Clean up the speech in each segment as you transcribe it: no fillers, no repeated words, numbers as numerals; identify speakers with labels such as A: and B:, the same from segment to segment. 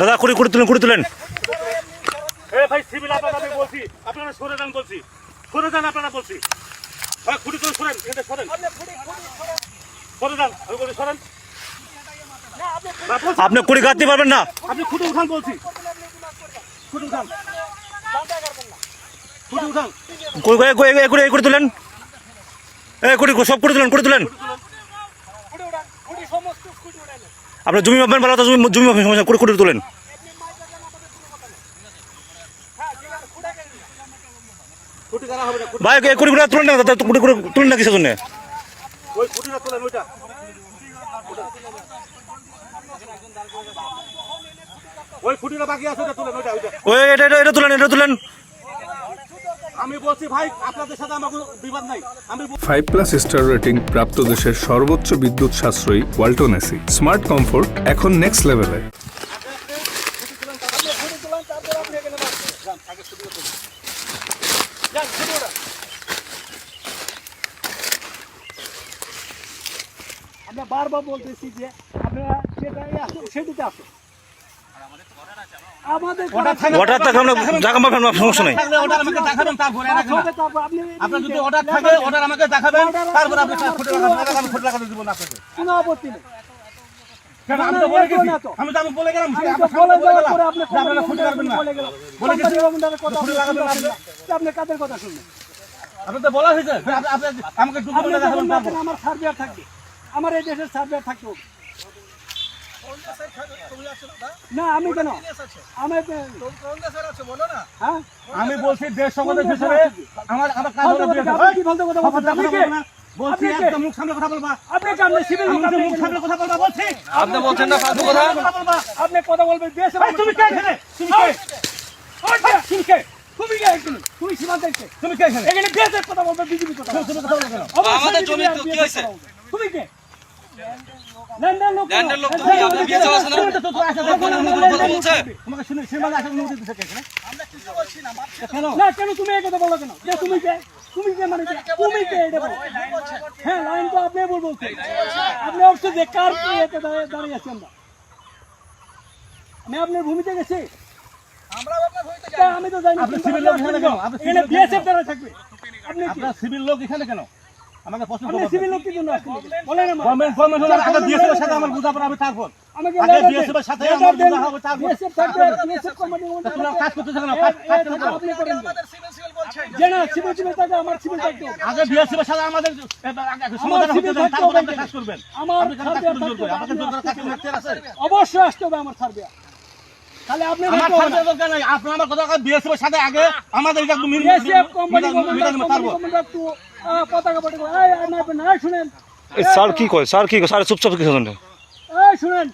A: দাদা কুড়ি তুলেন
B: ভাই সিভিল আপনারা বলছি, আপনারা সরে যান বলছি, সরে যান আপনারা বলছি, ভাই খুঁটি করে সরেন, এটা সরেন, সরে যান, সরেন।
A: আপনি কুড়ি কাটতে পারবেন না,
B: আপনি খুঁটি উঠান বলছি, খুঁটি উঠান, খুঁটি উঠান,
A: কুড়ি তুলেন, কুড়ি সব কুড়ি তুলেন। আপনার জমি মাপবেন ভালো, জমি মাপবেন সমস্যা, কুড়ি তুলেন। ভাই কুড়ি তুলেন না, কুড়ি তুলেন না কিসের জন্য?
B: ওই খুঁটিটা তোলেন, ওইটা ওই খুঁটিটা বাকি আছে, ওটা তোলেন,
A: এটা তুলেন।
B: আমি বলছি ভাই আপনাদের সাথে আমাকে বিবাদ নাই। আমি
C: 5+ স্টার রেটিং প্রাপ্ত দেশের সর্বোচ্চ বিদ্যুৎ সাশ্রয়ী ওয়ালটন এসি স্মার্ট কমফোর্ট এখন নেক্সট লেভেলে।
B: আমরা বারবার বলতেছি যে আপনারা সেটিতে আসুন।
A: অর্ডার থাকে, আমরা জায়গা মাপবেন, সমস্যা নাই।
B: আপনার যদি অর্ডার থাকে, অর্ডার আমাকে দেখাবেন, তারপর আপনি ফুট লাগাতে দিব না আপনাকে। কোনো আপত্তি নেই। আমি তো বলে গেছি, আমি বলে গেলাম আপনারা ফুট লাগাবেন না, বলে গেছি ফুট লাগাবেন না। আপনি কাদের কথা শুনবেন? আপনি তো বলা হয়েছে আমাকে দেখাবেন, আমার সার্ভেয়ার থাকবে, আমার এই দেশের সার্ভেয়ার থাকতে হবে না। আমি কেন আমি বলছি দেশ সংগঠন হিসেবে আমার বলছি একদম মুখ সামনে কথা বলবা। আপনি সিভিল মুখ সামনে কথা বলবা বলছি।
A: আপনি বলছেন না ফালতু কথা,
B: আপনি কথা বলবেন দেশ। তুমি কে এখানে? তুমি কে? তুমি কে এখানে? তুমি সীমান্তে কে? তুমি কে এখানে? এখানে দেশের কথা বলবে, বিজেপি কথা বলবে। তুমি কথা বলো কেন?
A: আমাদের জমি তো কি হইছে?
B: তুমি কে? ল্যান্ডের লোক তো আপনি কি চাওছেন না? বলছে তোমাকে শুনে সীমান্তে আসা অনুমতি দিতে কে? আমরা কিছু বলছি না, কেন? না কেন তুমি এই কথা বলো কেন? যে তুমি কে? তুমি কে মানে তুমি কে এটা বলো? হ্যাঁ লাইন তো আপনি বলছেন, আপনি অবশ্য যে কার এতে দাঁড়িয়ে আছি আমরা। আমি আপনার ভূমিতে গেছি, আমি তো জানি। আপনি সিভিল লোক এখানে কেন? এখানে বিএসএফ দ্বারা থাকবে। আপনি আপনার সিভিল লোক এখানে কেন? আমাকে প্রশ্ন করুন, সিভিল লোক কি জন্য আসছেন বলেন? আমার গভর্নমেন্ট হলো আগে বিএসএফ এর সাথে আমার বুঝাপড়া হবে, তারপর আমাকে বিএসএফ এর সাথে আমার বুঝা হবে, তারপর বিএসএফ থাকবে। বিএসএফ কমান্ডিং তোমরা কাজ করতেছ কেন? কাজ করতে আপনি করেন। আমাদের সিভিল বলছেন যে না, সিভিল থাকে, আমার সিভিল থাকবে। আগে বিএসএফ এর সাথে আমাদের সমাধান করতে দেন, তারপর আপনি কাজ করবেন। আমার কাজ করতে হবে, আমাকে জোর করে কাজ করতে আছে। অবশ্যই আসতে হবে আমার সার্ভে। তাহলে আপনি আমার সার্ভে দরকার নাই, আপনি আমার কথা বিএসএফ এর সাথে আগে আমাদের এটা বিএসএফ কোম্পানি পতাকা পটে শুনেন।
A: স্যার কি কয়? স্যার চুপচাপ কি শুনেন?
B: শুনেন,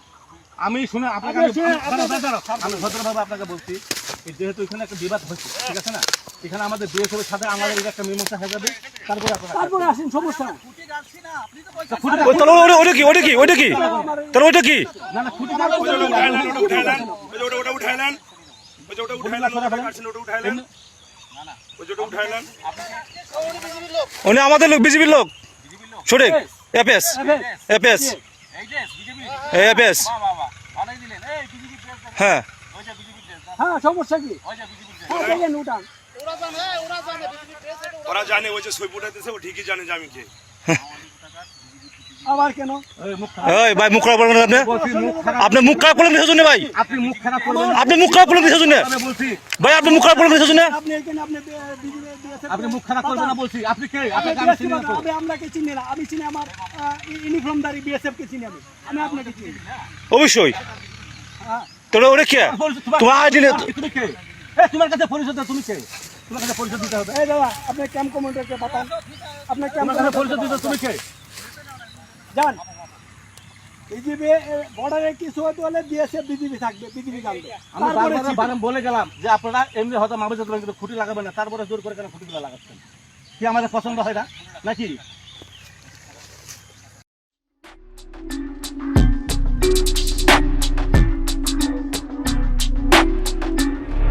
B: আমি শুনে আপনাকে আমি ভদ্রভাবে আপনাকে বলছি, যেহেতু এখানে একটা বিবাদ হচ্ছে, ঠিক আছে না? এখানে আমাদের বিএসএফ এর সাথে আমাদের একটা মীমাংসা হয়ে যাবে, তারপরে আসেন, সমস্যা না।
A: ওটা কি তাহলে ওইটা কি?
B: না না, খুঁটি
A: উনি আমাদের লোক, বিজেপির লোক, সঠিক। এপিএস হ্যাঁ
B: হ্যাঁ, সমস্যা কি?
D: ওরা জানে, ওই যে সই ফুটাইতেছে, ও ঠিকই জানে যে আমি কে।
B: আবার কেন?
A: ভাই মুখ খারাপ করবেন আপনি মুখ খারাপ করলেন কিসের জন্য ভাই?
B: আপনি মুখ খারাপ করবেন,
A: আপনি মুখ খারাপ করলেন কিসের জন্য ভাই? আপনি মুখ খারাপ করলেন কিসের জন্য?
B: আপনি মুখ খারাপ করবেন না বলছি। আপনি কে? আপনাকে চিনি না, আমি চিনি আমার ইউনিফর্মধারী বিএসএফ কে চিনি, আমি আপনাকে চিনি
A: অবশ্যই। তোরা ওরে কে? তোমার আইডি নেই।
B: তুমি কে? তোমার কাছে পরিচয় দাও, তুমি কে? তোমার কাছে পরিচয় দিতে হবে। এই দাদা, আপনি ক্যাম্প কমান্ডারকে পাঠান, আপনার ক্যাম্প কমান্ডার পরিচয় দিতে। তুমি কে? জান, বিজেপি বর্ডারে কিছু হতে হলে বিএসএফ বিজেপি থাকবে, বিজেপি জানবে। আমি বারবার বলে গেলাম যে আপনারা এমনি হয়তো মামলা খুঁটি লাগাবেন না, তারপরে জোর করে কেন খুঁটিগুলো লাগাচ্ছেন? কি আমাদের পছন্দ হয় না নাকি?